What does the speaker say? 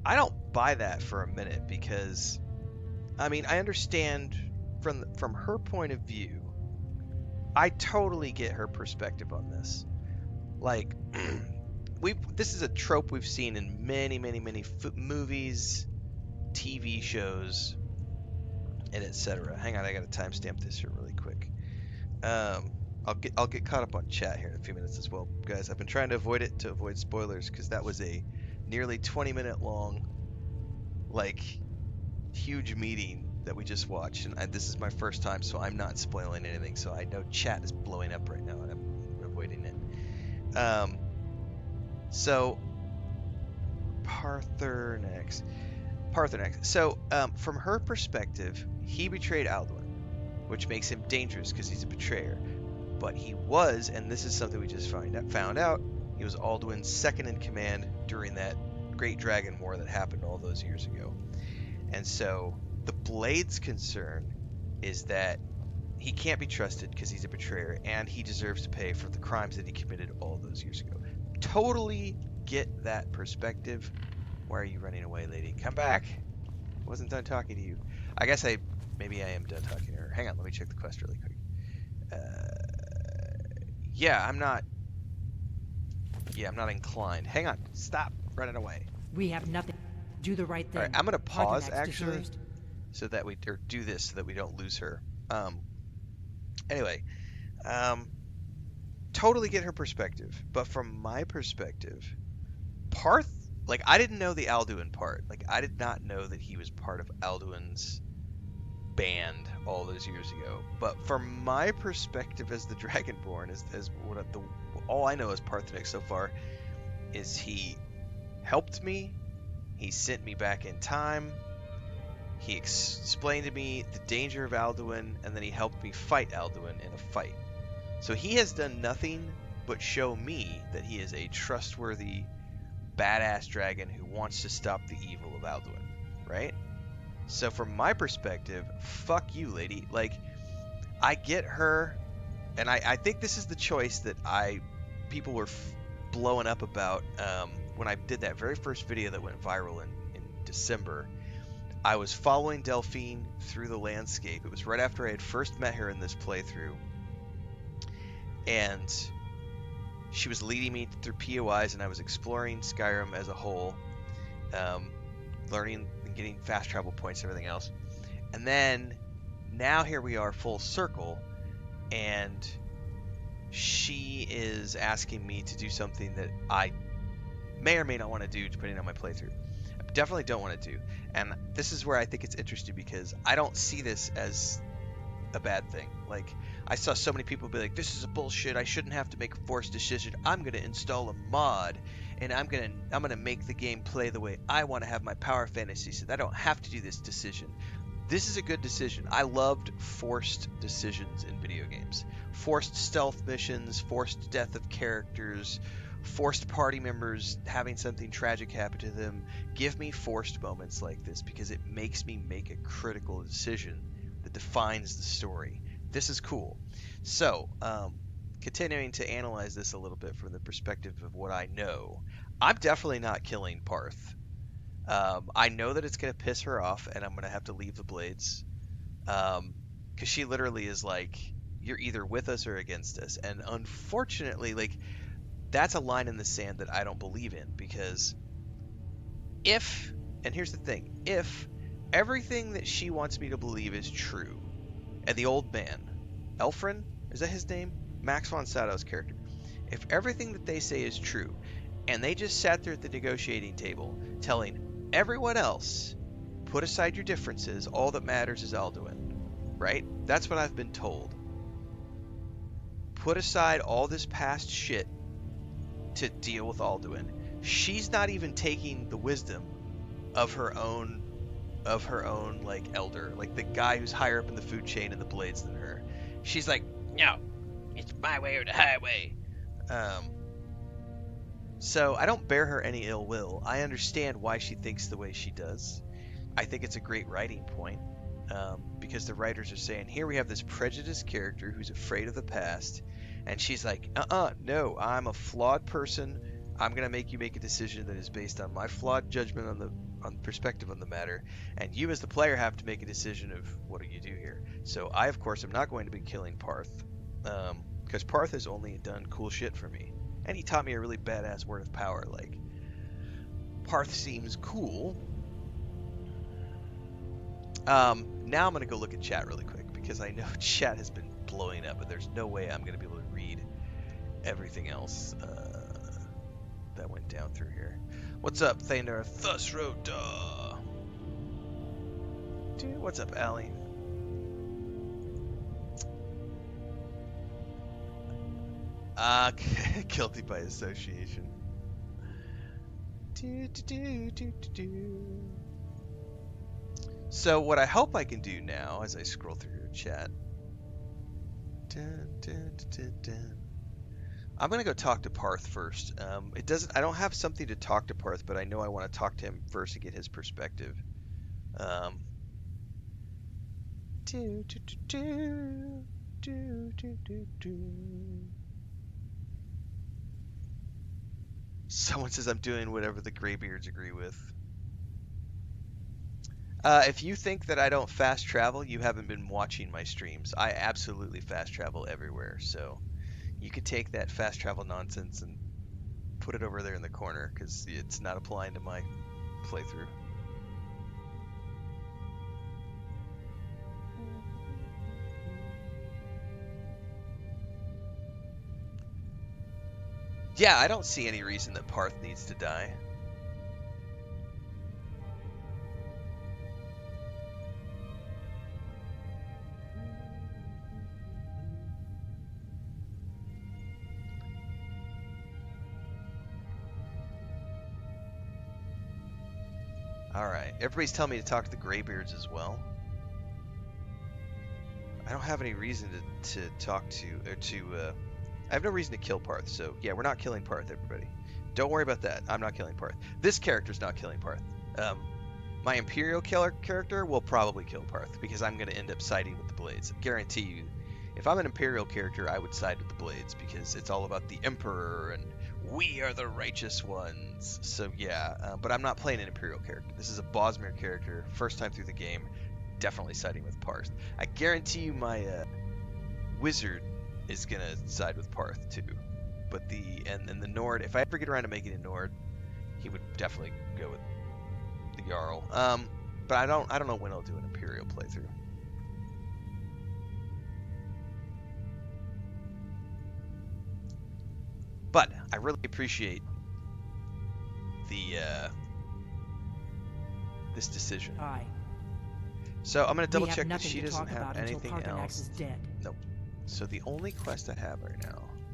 I don't buy that for a minute because, I mean, I understand from her point of view. I totally get her perspective on this. Like, this is a trope we've seen in many, many, many movies, TV shows, and etc. Hang on, I gotta timestamp this here really quick. Um, I'll get caught up on chat here in a few minutes as well, guys. I've been trying to avoid it to avoid spoilers because that was a nearly 20-minute long, like, huge meeting that we just watched, and this is my first time, so I'm not spoiling anything. So I know chat is blowing up right now, and I'm avoiding it. So Paarthurnax. So, from her perspective, he betrayed Alduin, which makes him dangerous because he's a betrayer. But he was, and this is something we just found out, he was Alduin's second in command during that Great Dragon War that happened all those years ago. And so the Blade's concern is that he can't be trusted because he's a betrayer, and he deserves to pay for the crimes that he committed all those years ago. Totally get that perspective. Why are you running away, lady? Come back. I wasn't done talking to you. I guess maybe I am done talking to her. Hang on, let me check the quest really quick. Yeah, I'm not inclined. Hang on, stop running away. We have nothing. Do the right thing. All right, I'm gonna pause Paarthurnax actually, deserves... so that we do this so that we don't lose her. Anyway, totally get her perspective, but from my perspective, Parth, like, I didn't know the Alduin part. Like, I did not know that he was part of Alduin's band all those years ago. But from my perspective as the Dragonborn, as all I know as Paarthurnax so far, is he helped me, he sent me back in time, he explained to me the danger of Alduin, and then he helped me fight Alduin in a fight. So he has done nothing but show me that he is a trustworthy, badass dragon who wants to stop the evil of Alduin, right? So from my perspective, fuck you, lady. Like, I get her, and I think this is the choice that people were blowing up about when I did that very first video that went viral in December. I was following Delphine through the landscape. It was right after I had first met her in this playthrough, and she was leading me through POIs, and I was exploring Skyrim as a whole, learning and getting fast travel points and everything else. And then, now here we are full circle, and she is asking me to do something that I may or may not want to do depending on my playthrough. I definitely don't want to do. And this is where I think it's interesting because I don't see this as a bad thing. Like, I saw so many people be like, this is a bullshit, I shouldn't have to make a forced decision, I'm going to install a mod, and I'm gonna make the game play the way I want to have my power fantasy so that I don't have to do this decision. This is a good decision. I loved forced decisions in video games. Forced stealth missions, forced death of characters, forced party members having something tragic happen to them. Give me forced moments like this because it makes me make a critical decision that defines the story. This is cool. So, continuing to analyze this a little bit from the perspective of what I know, I'm definitely not killing Parth. I know that it's going to piss her off, and I'm going to have to leave the Blades. Because she literally is like, you're either with us or against us. And unfortunately, like, that's a line in the sand that I don't believe in. Because and here's the thing, if everything that she wants me to believe is true, and the old man, Elfrin, is that his name? Max von Sydow's character. If everything that they say is true, and they just sat there at the negotiating table telling everyone else, put aside your differences, all that matters is Alduin, right? That's what I've been told. Put aside all this past shit to deal with Alduin. She's not even taking the wisdom of her own like elder, like the guy who's higher up in the food chain in the Blades than her. She's like, no, it's my way or the highway. So I don't bear her any ill will. I understand why she thinks the way she does. I think it's a great writing point, because the writers are saying, here we have this prejudiced character who's afraid of the past, and she's like, no, I'm a flawed person. I'm gonna make you make a decision that is based on my flawed judgment perspective on the matter, and you as the player have to make a decision of what do you do here. So I, of course, am not going to be killing Parth, because Parth has only done cool shit for me, and he taught me a really badass word of power. Like, Parth seems cool. Now I'm gonna go look at chat really quick because I know chat has been blowing up, but there's no way I'm gonna be able to read everything else that went down through here. What's up, Thander Thusroda? Dude, what's up, Allie? Guilty by association. So what I hope I can do now, as I scroll through your chat, I'm gonna go talk to Parth first. It doesn't. I don't have something to talk to Parth, but I know I want to talk to him first to get his perspective. Someone says I'm doing whatever the Greybeards agree with. If you think that I don't fast travel, you haven't been watching my streams. I absolutely fast travel everywhere, so you could take that fast travel nonsense and put it over there in the corner, because it's not applying to my playthrough. Yeah, I don't see any reason that Parth needs to die. Alright, everybody's telling me to talk to the Greybeards as well. I don't have any reason to talk to, I have no reason to kill Parth, so yeah, we're not killing Parth, everybody. Don't worry about that. I'm not killing Parth. This character's not killing Parth. My Imperial killer character will probably kill Parth, because I'm going to end up siding with the Blades. I guarantee you, if I'm an Imperial character, I would side with the Blades, because it's all about the Emperor, and we are the righteous ones. So yeah, but I'm not playing an Imperial character. This is a Bosmer character, first time through the game, definitely siding with Parth. I guarantee you my Wizard is going to side with Parth too. But the Nord, if I ever get around to making a Nord, he would definitely go with the Jarl. But I don't know when I'll do an Imperial playthrough. But I really appreciate the this decision. Aye. So I'm gonna double We have check that nothing she to doesn't talk have about until anything Paarthurnax else. is dead. Nope. So the only quest I have right now